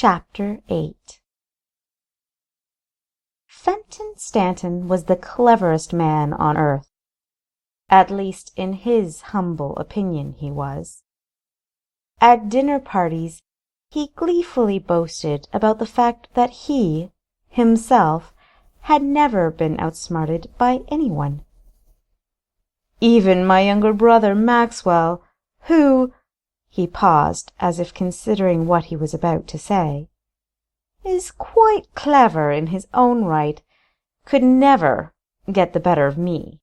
Chapter 8. Fenton Stanton was the cleverest man on earth. At least in his humble opinion he was. At dinner parties he gleefully boasted about the fact that he, himself, had never been outsmarted by anyone. Even my younger brother Maxwell, who— he paused as if considering what he was about to say— is quite clever in his own right, could never get the better of me.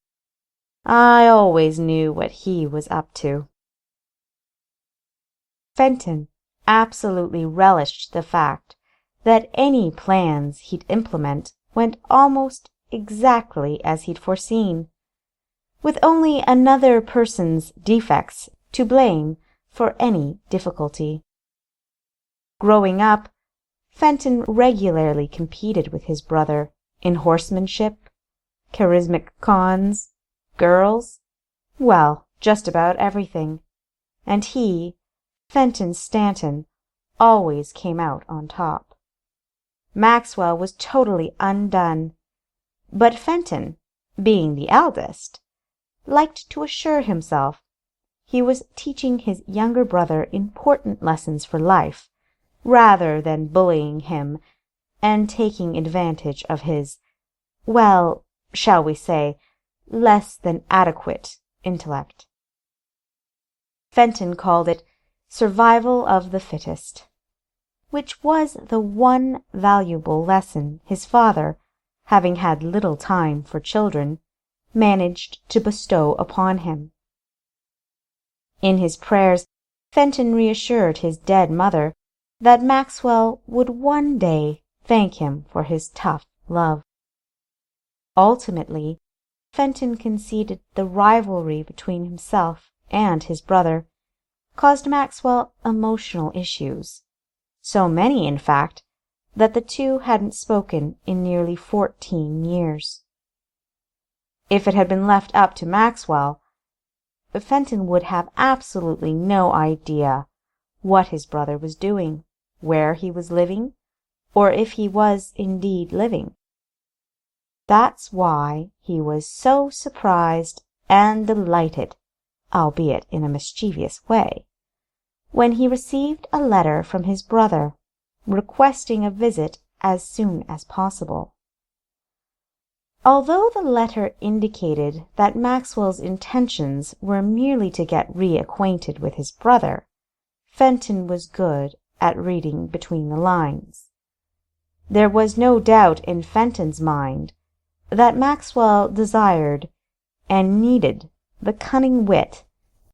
I always knew what he was up to. Fenton absolutely relished the fact that any plans he'd implement went almost exactly as he'd foreseen, with only another person's defects to blame for any difficulty. Growing up, Fenton regularly competed with his brother in horsemanship, charismatic cons, girls, well, just about everything, and he, Fenton Stanton, always came out on top. Maxwell was totally undone, but Fenton, being the eldest, liked to assure himself he was teaching his younger brother important lessons for life, rather than bullying him and taking advantage of his, well, shall we say, less than adequate intellect. Fenton called it survival of the fittest, which was the one valuable lesson his father, having had little time for children, managed to bestow upon him. In his prayers, Fenton reassured his dead mother that Maxwell would one day thank him for his tough love. Ultimately, Fenton conceded the rivalry between himself and his brother caused Maxwell emotional issues, so many, in fact, that the two hadn't spoken in nearly 14 years. If it had been left up to Maxwell, Fenton would have absolutely no idea what his brother was doing, where he was living, or if he was indeed living. That's why he was so surprised and delighted, albeit in a mischievous way, when he received a letter from his brother requesting a visit as soon as possible. Although the letter indicated that Maxwell's intentions were merely to get reacquainted with his brother, Fenton was good at reading between the lines. There was no doubt in Fenton's mind that Maxwell desired and needed the cunning wit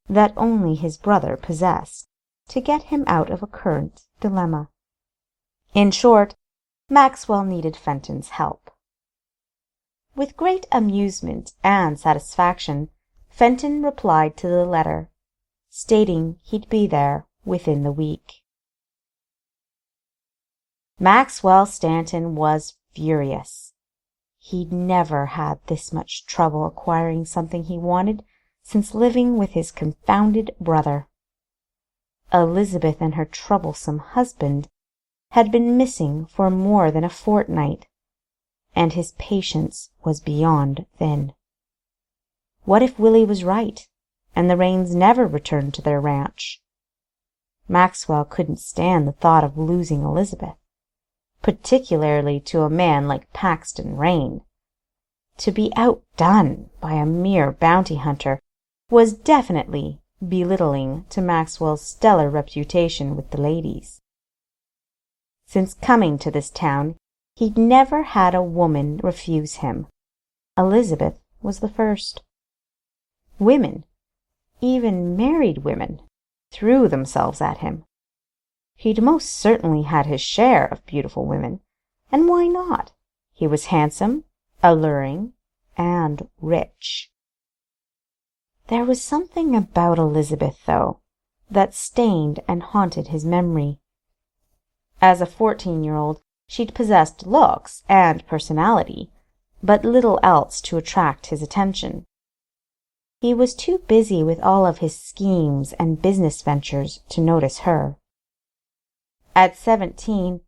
that only his brother possessed to get him out of a current dilemma. In short, Maxwell needed Fenton's help. With great amusement and satisfaction, Fenton replied to the letter, stating he'd be there within the week. Maxwell Stanton was furious. He'd never had this much trouble acquiring something he wanted since living with his confounded brother. Elizabeth and her troublesome husband had been missing for more than a fortnight, and his patience was beyond thin. What if Willie was right, and the Rains never returned to their ranch? Maxwell couldn't stand the thought of losing Elizabeth, particularly to a man like Paxton Rain. To be outdone by a mere bounty hunter was definitely belittling to Maxwell's stellar reputation with the ladies. Since coming to this town, he'd never had a woman refuse him. Elizabeth was the first. Women, even married women, threw themselves at him. He'd most certainly had his share of beautiful women, and why not? He was handsome, alluring, and rich. There was something about Elizabeth, though, that stained and haunted his memory. As a 14-year-old, she'd possessed looks and personality, but little else to attract his attention. He was too busy with all of his schemes and business ventures to notice her. At 17,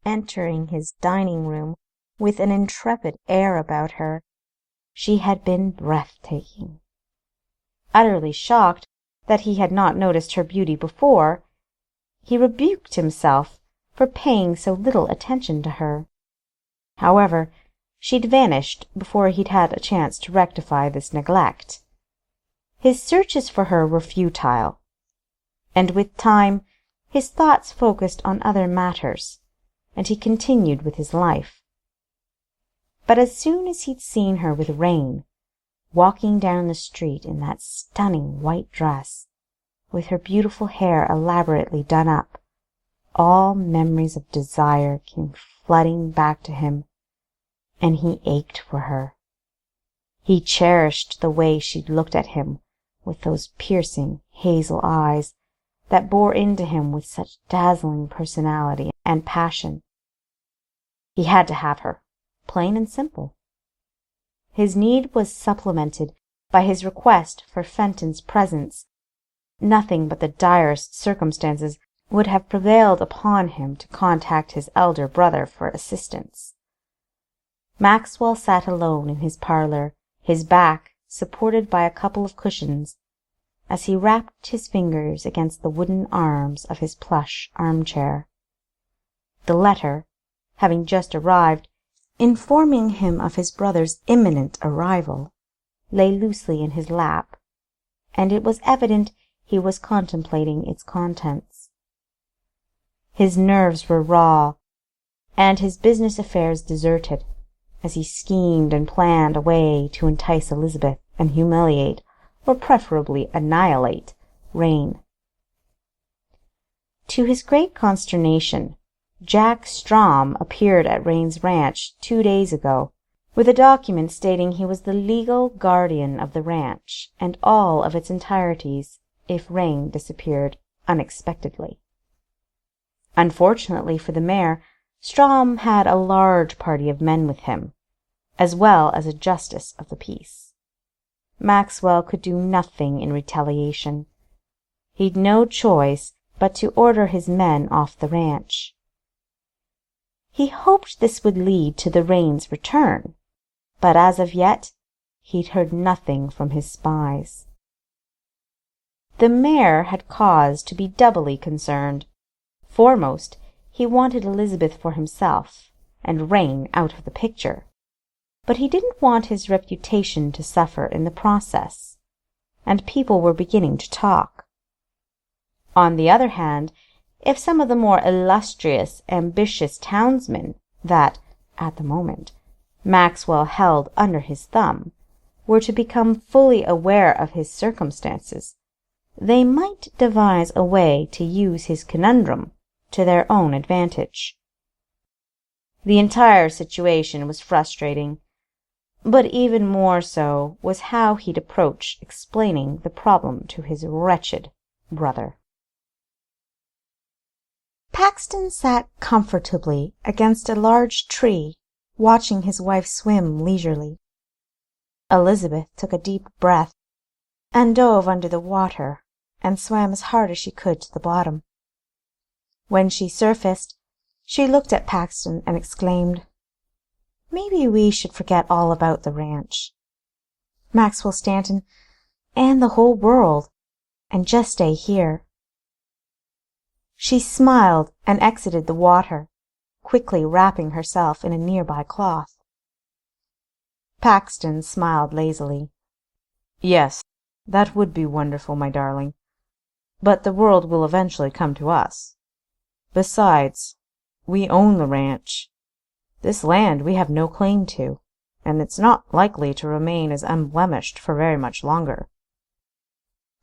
entering his dining room with an intrepid air about her, she had been breathtaking. Utterly shocked that he had not noticed her beauty before, he rebuked himself for paying so little attention to her. However, she'd vanished before he'd had a chance to rectify this neglect. His searches for her were futile, and with time his thoughts focused on other matters, and he continued with his life. But as soon as he'd seen her with Rain, walking down the street in that stunning white dress, with her beautiful hair elaborately done up, all memories of desire came flooding back to him, and he ached for her. He cherished the way she'd looked at him with those piercing hazel eyes that bore into him with such dazzling personality and passion. He had to have her, plain and simple. His need was supplemented by his request for Fenton's presence. Nothing but the direst circumstances would have prevailed upon him to contact his elder brother for assistance. Maxwell sat alone in his parlour, his back supported by a couple of cushions, as he rapped his fingers against the wooden arms of his plush armchair. The letter, having just arrived, informing him of his brother's imminent arrival, lay loosely in his lap, and it was evident he was contemplating its contents. His nerves were raw, and his business affairs deserted, as he schemed and planned a way to entice Elizabeth and humiliate, or preferably annihilate, Rain. To his great consternation, Jack Strom appeared at Rain's ranch 2 days ago, with a document stating he was the legal guardian of the ranch and all of its entireties if Rain disappeared unexpectedly. Unfortunately for the mayor, Strom had a large party of men with him, as well as a justice of the peace. Maxwell could do nothing in retaliation. He'd no choice but to order his men off the ranch. He hoped this would lead to the Rain's return, but as of yet he'd heard nothing from his spies. The mayor had cause to be doubly concerned. Foremost, he wanted Elizabeth for himself, and Rain out of the picture, but he didn't want his reputation to suffer in the process, and people were beginning to talk. On the other hand, if some of the more illustrious, ambitious townsmen that, at the moment, Maxwell held under his thumb, were to become fully aware of his circumstances, they might devise a way to use his conundrum to their own advantage. The entire situation was frustrating, but even more so was how he'd approach explaining the problem to his wretched brother. Paxton sat comfortably against a large tree, watching his wife swim leisurely. Elizabeth took a deep breath and dove under the water and swam as hard as she could to the bottom. When she surfaced, she looked at Paxton and exclaimed, "Maybe we should forget all about the ranch, Maxwell Stanton, and the whole world, and just stay here." She smiled and exited the water, quickly wrapping herself in a nearby cloth. Paxton smiled lazily. "Yes, that would be wonderful, my darling. But the world will eventually come to us. Besides, we own the ranch. This land we have no claim to, and it's not likely to remain as unblemished for very much longer."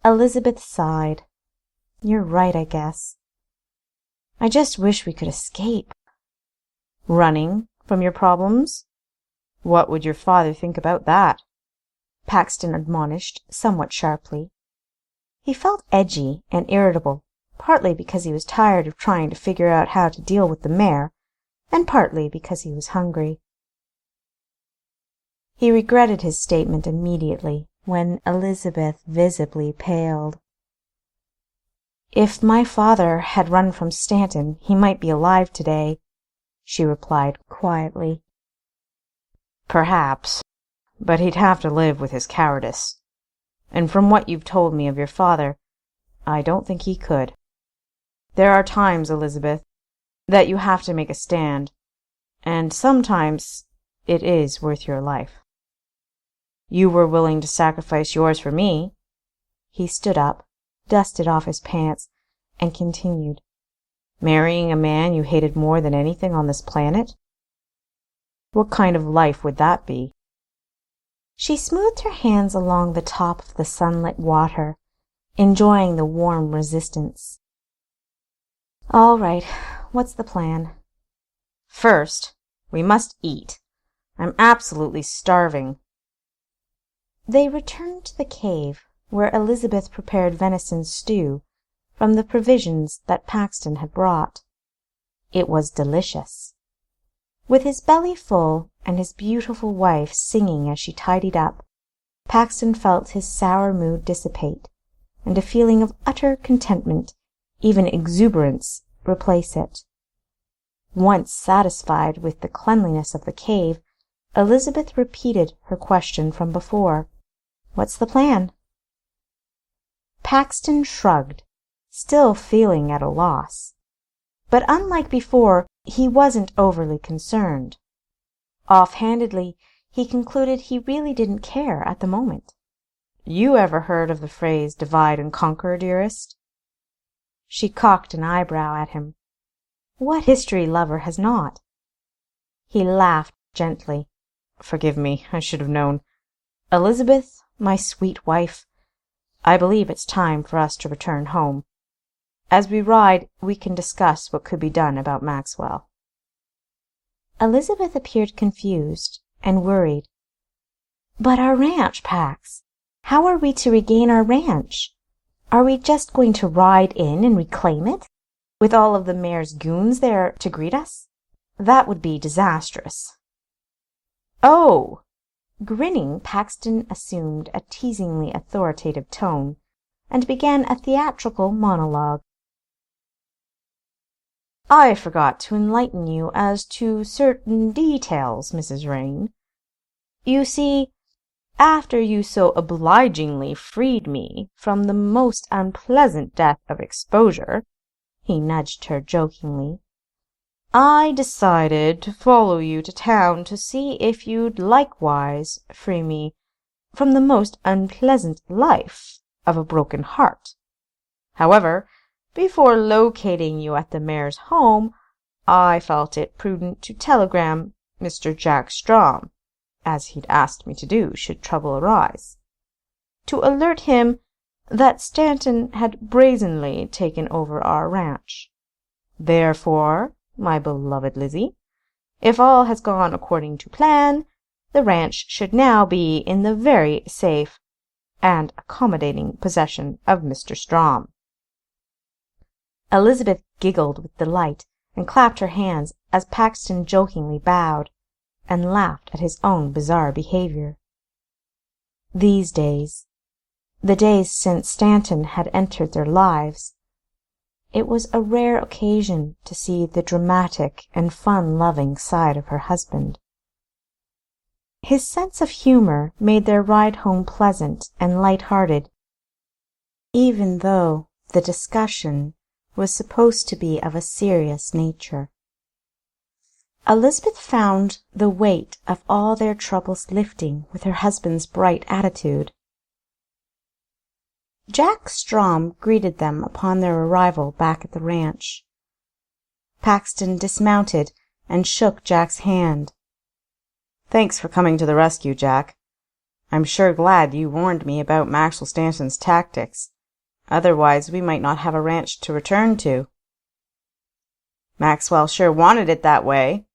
Elizabeth sighed. "You're right, I guess. I just wish we could escape." "Running from your problems? What would your father think about that?" Paxton admonished, somewhat sharply. He felt edgy and irritable, partly because he was tired of trying to figure out how to deal with the mayor, and partly because he was hungry. He regretted his statement immediately when Elizabeth visibly paled. "If my father had run from Stanton, he might be alive today," she replied quietly. "Perhaps, but he'd have to live with his cowardice. And from what you've told me of your father, I don't think he could. There are times, Elizabeth, that you have to make a stand, and sometimes it is worth your life. You were willing to sacrifice yours for me." He stood up, dusted off his pants, and continued, "Marrying a man you hated more than anything on this planet? What kind of life would that be?" She smoothed her hands along the top of the sunlit water, enjoying the warm resistance. "All right, what's the plan?" "First, we must eat. I'm absolutely starving." They returned to the cave, where Elizabeth prepared venison stew from the provisions that Paxton had brought. It was delicious. With his belly full and his beautiful wife singing as she tidied up, Paxton felt his sour mood dissipate, and a feeling of utter contentment, even exuberance, replace it. Once satisfied with the cleanliness of the cave, Elizabeth repeated her question from before. "What's the plan?" Paxton shrugged, still feeling at a loss. But unlike before, he wasn't overly concerned. Offhandedly, he concluded he really didn't care at the moment. "You ever heard of the phrase divide and conquer, dearest?" She cocked an eyebrow at him. What history lover has not? He laughed gently. "Forgive me, I should have known. Elizabeth, my sweet wife, I believe it's time for us to return home. As we ride, we can discuss what could be done about Maxwell." Elizabeth appeared confused and worried. "But our ranch, Pax. How are we to regain our ranch? Are we just going to ride in and reclaim it, with all of the mayor's goons there to greet us? That would be disastrous." "Oh!" Grinning, Paxton assumed a teasingly authoritative tone, and began a theatrical monologue. "I forgot to enlighten you as to certain details, Mrs. Rain. You see, after you so obligingly freed me from the most unpleasant death of exposure," he nudged her jokingly, "I decided to follow you to town to see if you'd likewise free me from the most unpleasant life of a broken heart. However, before locating you at the mayor's home, I felt it prudent to telegram Mr. Jack Strom, as he'd asked me to do should trouble arise, to alert him that Stanton had brazenly taken over our ranch. Therefore, my beloved Lizzie, if all has gone according to plan, the ranch should now be in the very safe and accommodating possession of Mr. Strom." Elizabeth giggled with delight and clapped her hands as Paxton jokingly bowed, and laughed at his own bizarre behavior. These days, the days since Stanton had entered their lives, it was a rare occasion to see the dramatic and fun-loving side of her husband. His sense of humor made their ride home pleasant and light-hearted, even though the discussion was supposed to be of a serious nature. Elizabeth found the weight of all their troubles lifting with her husband's bright attitude. Jack Strom greeted them upon their arrival back at the ranch. Paxton dismounted and shook Jack's hand. "Thanks for coming to the rescue, Jack. I'm sure glad you warned me about Maxwell Stanton's tactics. Otherwise, we might not have a ranch to return to." "Maxwell sure wanted it that way,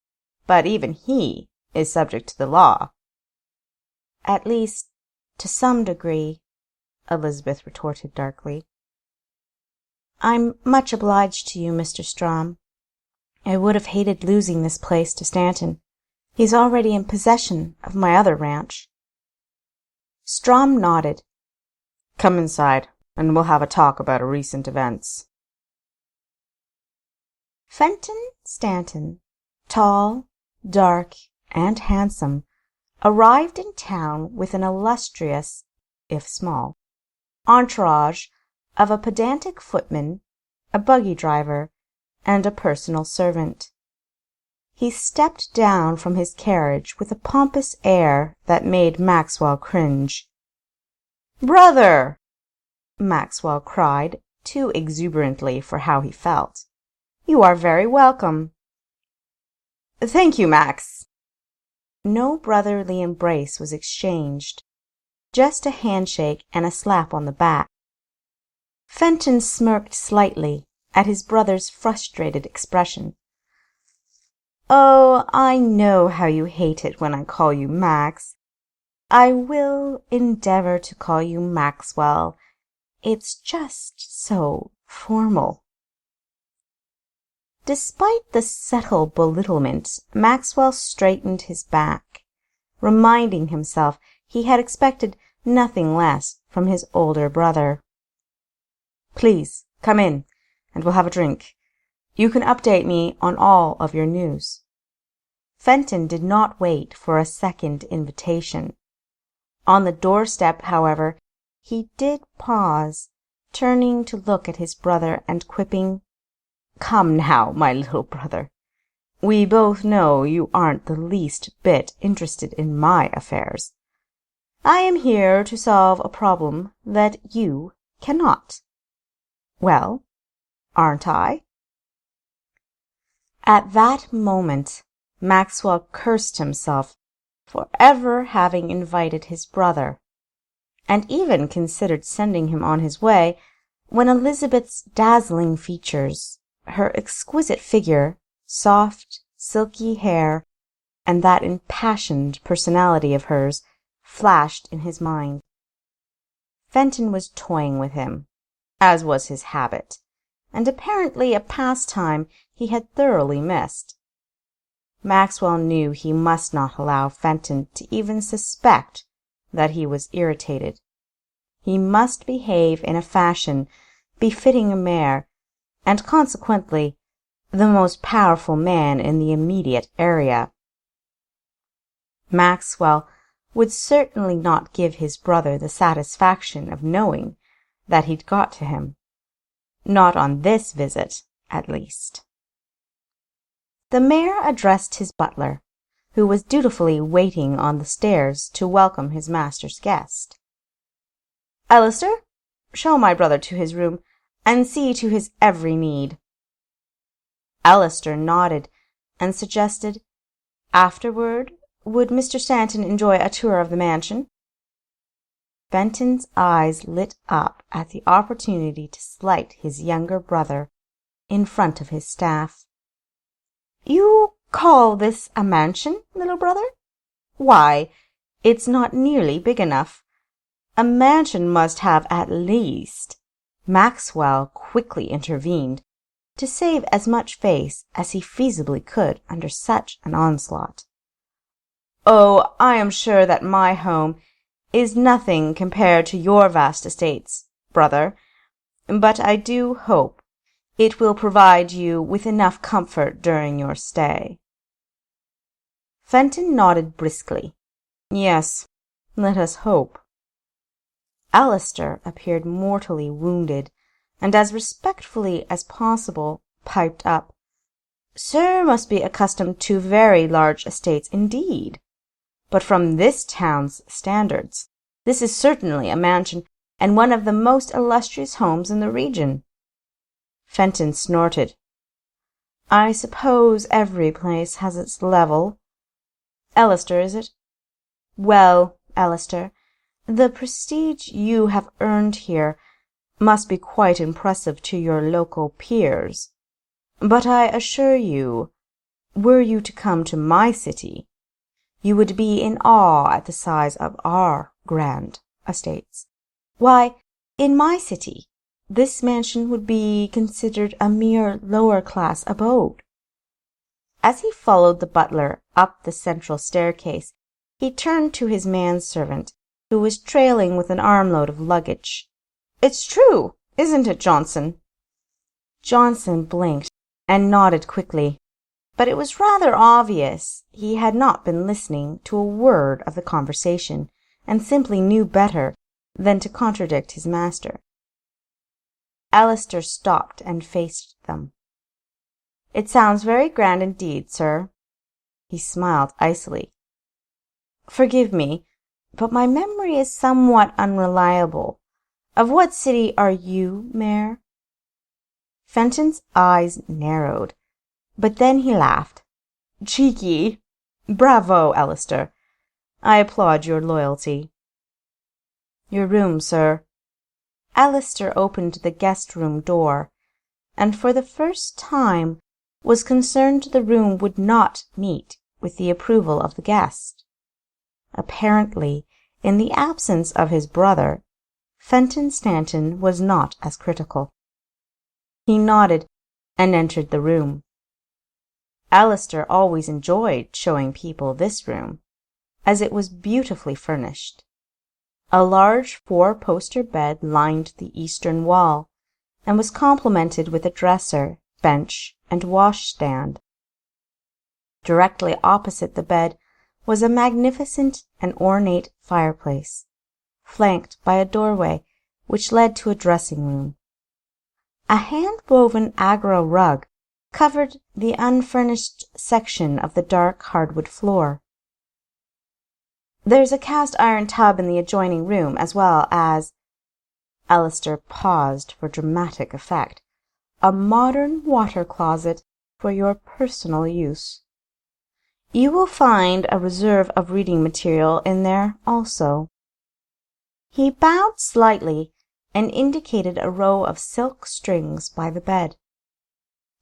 but even he is subject to the law." "At least, to some degree," Elizabeth retorted darkly. "I'm much obliged to you, Mr. Strom. I would have hated losing this place to Stanton. He's already in possession of my other ranch." Strom nodded. "Come inside. and we'll have a talk about recent events." Fenton Stanton, tall, dark, and handsome, arrived in town with an illustrious, if small, entourage of a pedantic footman, a buggy driver, and a personal servant. He stepped down from his carriage with a pompous air that made Maxwell cringe. "Brother!" Maxwell cried, too exuberantly for how he felt. "You are very welcome." "Thank you, Max." No brotherly embrace was exchanged, just a handshake and a slap on the back. Fenton smirked slightly at his brother's frustrated expression. "Oh, I know how you hate it when I call you Max. I will endeavor to call you Maxwell. It's just so formal." Despite the subtle belittlement, Maxwell straightened his back, reminding himself he had expected nothing less from his older brother. "Please, come in, and we'll have a drink. You can update me on all of your news." Fenton did not wait for a second invitation. On the doorstep, however, he did pause, turning to look at his brother and quipping, "Come now, my little brother. We both know you aren't the least bit interested in my affairs. I am here to solve a problem that you cannot. Well, aren't I?" At that moment, Maxwell cursed himself for ever having invited his brother, and even considered sending him on his way, when Elizabeth's dazzling features, her exquisite figure, soft, silky hair, and that impassioned personality of hers flashed in his mind. Fenton was toying with him, as was his habit, and apparently a pastime he had thoroughly missed. Maxwell knew he must not allow Fenton to even suspect that he was irritated. He must behave in a fashion befitting a mayor, and consequently the most powerful man in the immediate area. Maxwell would certainly not give his brother the satisfaction of knowing that he'd got to him. Not on this visit, at least. The mayor addressed his butler, who was dutifully waiting on the stairs to welcome his master's guest. "Alistair, show my brother to his room, and see to his every need." Alistair nodded and suggested, "Afterward, would Mr. Stanton enjoy a tour of the mansion?" Fenton's eyes lit up at the opportunity to slight his younger brother in front of his staff. "You call this a mansion, little brother? Why, it's not nearly big enough. A mansion must have at least—" Maxwell quickly intervened, to save as much face as he feasibly could under such an onslaught. "Oh, I am sure that my home is nothing compared to your vast estates, brother, but I do hope it will provide you with enough comfort during your stay." Fenton nodded briskly. "Yes, let us hope." Alistair appeared mortally wounded, and as respectfully as possible piped up, "Sir must be accustomed to very large estates indeed. But from this town's standards, this is certainly a mansion, and one of the most illustrious homes in the region." Fenton snorted. "I suppose every place has its level. Alistair, is it? Well, Alistair, the prestige you have earned here must be quite impressive to your local peers. But I assure you, were you to come to my city, you would be in awe at the size of our grand estates. Why, in my city, this mansion would be considered a mere lower-class abode." As he followed the butler up the central staircase, he turned to his manservant, who was trailing with an armload of luggage. It's true, isn't it, Johnson?" Johnson blinked and nodded quickly, but it was rather obvious he had not been listening to a word of the conversation, and simply knew better than to contradict his master. Alistair stopped and faced them. "It sounds very grand indeed, sir." He smiled icily. "Forgive me, but my memory is somewhat unreliable. Of what city are you, Mayor?" Fenton's eyes narrowed, but then he laughed. "Cheeky! Bravo, Alistair! I applaud your loyalty." "Your room, sir." Alistair opened the guest-room door, and for the first time was concerned the room would not meet with the approval of the guest. Apparently, in the absence of his brother, Fenton Stanton was not as critical. He nodded and entered the room. Alistair always enjoyed showing people this room, as it was beautifully furnished. A large four-poster bed lined the eastern wall, and was complemented with a dresser, bench, and washstand. Directly opposite the bed was a magnificent and ornate fireplace, flanked by a doorway which led to a dressing-room. A hand-woven Agra rug covered the unfurnished section of the dark hardwood floor. "There's a cast-iron tub in the adjoining room, as well as—" Alistair paused for dramatic effect. "A modern water-closet for your personal use. You will find a reserve of reading material in there also." He bowed slightly and indicated a row of silk strings by the bed.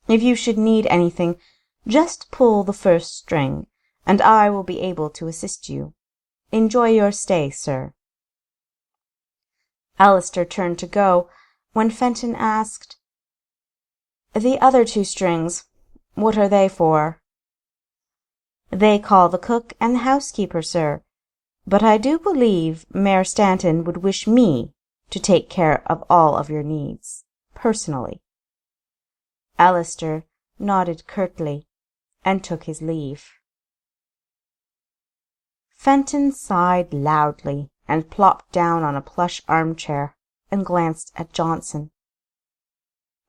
"If you should need anything, just pull the first string, and I will be able to assist you. Enjoy your stay, sir." Alistair turned to go, when Fenton asked, "The other two strings, what are they for?" "They call the cook and the housekeeper, sir, but I do believe Mayor Stanton would wish me to take care of all of your needs, personally." Alistair nodded curtly and took his leave. Fenton sighed loudly and plopped down on a plush armchair and glanced at Johnson.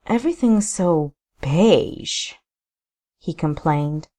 "Everything's so beige," he complained.